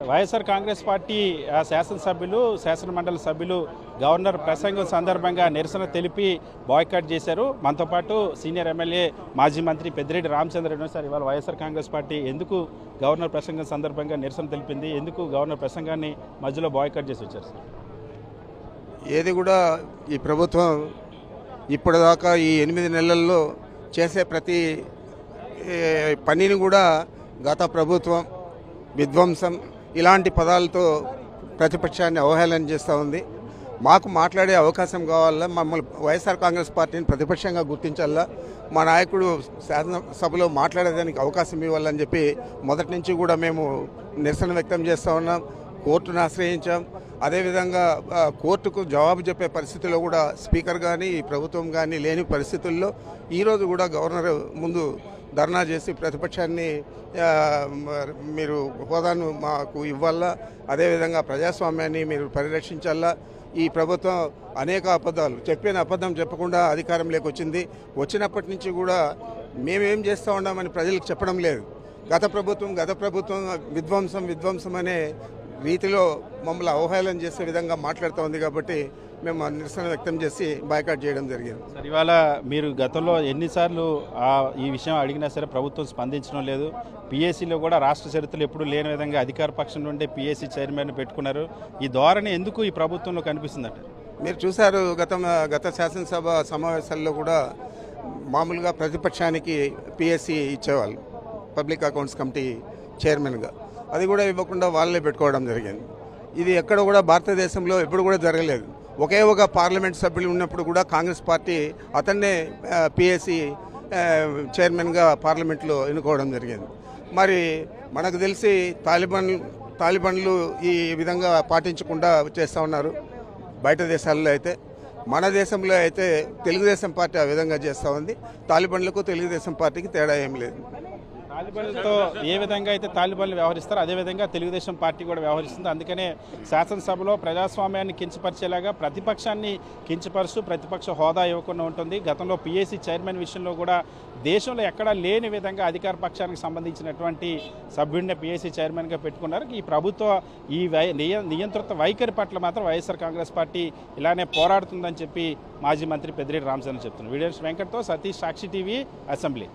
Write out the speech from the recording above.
YSR Congress party శాసనసభ్యులు శాసనమండలి సభ్యులు గవర్నర్ ప్రసంగం సందర్భంగా నిరసన తెలిపి బాయ్కాట్ చేశారు. మనతో పాటు సీనియర్ ఎమ్మెల్యే మాజీ మంత్రి పెద్దిరెడ్డి రామచంద్రరెడ్డి సార్, ఇవాళ వైఎస్ఆర్ కాంగ్రెస్ పార్టీ ఎందుకు గవర్నర్ ప్రసంగం సందర్భంగా నిరసన తెలిపింది, ఎందుకు గవర్నర్ ప్రసంగాన్ని మధ్యలో బాయ్కాట్ చేసి వచ్చారు సార్? ఏది కూడా ఈ ప్రభుత్వం ఇప్పటిదాకా ఈ 8 నెలల్లో చేసే ప్రతి పనిని కూడా గత ప్రభుత్వం విధ్వంసం ఇలాంటి పదాలతో ప్రతిపక్షాన్ని అవహేళన చేస్తూ ఉంది. మాకు మాట్లాడే అవకాశం కావాలా, మమ్మల్ని వైఎస్ఆర్ కాంగ్రెస్ పార్టీని ప్రతిపక్షంగా గుర్తించాలా, మా నాయకుడు శాసనసభలో మాట్లాడేదానికి అవకాశం ఇవ్వాలని చెప్పి మొదటి నుంచి కూడా మేము నిరసన వ్యక్తం చేస్తూ ఉన్నాం. కోర్టును ఆశ్రయించాం. అదేవిధంగా కోర్టుకు జవాబు చెప్పే పరిస్థితిలో కూడా స్పీకర్ కానీ ఈ ప్రభుత్వం కానీ లేని పరిస్థితుల్లో ఈరోజు కూడా గవర్నర్ ముందు ధర్నా చేసి ప్రతిపక్షాన్ని మీరు హోదాను మాకు ఇవ్వాలా, అదేవిధంగా ప్రజాస్వామ్యాన్ని మీరు పరిరక్షించాలా. ఈ ప్రభుత్వం అనేక అబద్ధాలు అబద్ధం చెప్పకుండా అధికారంలోకి వచ్చినప్పటి నుంచి కూడా మేమేం చేస్తూ ఉన్నామని ప్రజలకు చెప్పడం లేదు. గత ప్రభుత్వం విధ్వంసం అనే రీతిలో మమ్మల్ని అవహేళన చేసే విధంగా మాట్లాడుతూ ఉంది. కాబట్టి మేము నిరసన వ్యక్తం చేసి బాయ్కాట్ చేయడం జరిగింది. సార్, ఇవాళ మీరు గతంలో ఎన్నిసార్లు ఈ విషయం అడిగినా సరే ప్రభుత్వం స్పందించడం లేదు. పిఎస్సిలో కూడా రాష్ట్ర చరిత్రలో ఎప్పుడు లేని విధంగా అధికార పక్షం నుండి పిఎస్సి చైర్మన్ పెట్టుకున్నారు. ఈ ధోరణి ఎందుకు ఈ ప్రభుత్వంలో కనిపిస్తుందట? మీరు చూశారు, గత శాసనసభ సమావేశాల్లో కూడా మామూలుగా ప్రతిపక్షానికి పిఎస్సి ఇచ్చేవాళ్ళు, పబ్లిక్ అకౌంట్స్ కమిటీ చైర్మన్గా. అది కూడా ఇవ్వకుండా వాళ్ళే పెట్టుకోవడం జరిగింది. ఇది ఎక్కడ కూడా భారతదేశంలో ఎప్పుడు కూడా జరగలేదు. ఒకే ఒక పార్లమెంట్ సభ్యులు ఉన్నప్పుడు కూడా కాంగ్రెస్ పార్టీ అతన్నే పిఎస్సి చైర్మన్గా పార్లమెంట్లో ఎన్నుకోవడం జరిగింది. మరి మనకు తెలిసి తాలిబాన్లు ఈ విధంగా పాటించకుండా చేస్తూ ఉన్నారు బయట దేశాల్లో. అయితే మన దేశంలో అయితే తెలుగుదేశం పార్టీ ఆ విధంగా చేస్తూ ఉంది. తాలిబాన్లకు తెలుగుదేశం పార్టీకి తేడా ఏం లేదు. తాలిబాన్లతో ఏ విధంగా అయితే తాలిబాన్లు వ్యవహరిస్తారో అదేవిధంగా తెలుగుదేశం పార్టీ కూడా వ్యవహరిస్తుంది. అందుకనే శాసనసభలో ప్రజాస్వామ్యాన్ని కించపరిచేలాగా ప్రతిపక్షాన్ని కించపరుస్తూ ప్రతిపక్ష హోదా ఇవ్వకుండా ఉంటుంది. గతంలో పిఎస్సి చైర్మన్ విషయంలో కూడా దేశంలో ఎక్కడా లేని విధంగా అధికార పక్షానికి సంబంధించినటువంటి సభ్యుడిని పిఎస్సి చైర్మన్గా పెట్టుకున్నారు. ఈ ప్రభుత్వ ఈ నియంత్రిత వైఖరి పట్ల మాత్రం వైఎస్ఆర్ కాంగ్రెస్ పార్టీ ఇలానే పోరాడుతుందని చెప్పి మాజీ మంత్రి పెద్దిరెడ్డి రామచంద్రరెడ్డి చెప్తున్నారు. వీడియోస్ వెంకట్తో సతీష్, సాక్షి టీవీ, అసెంబ్లీ.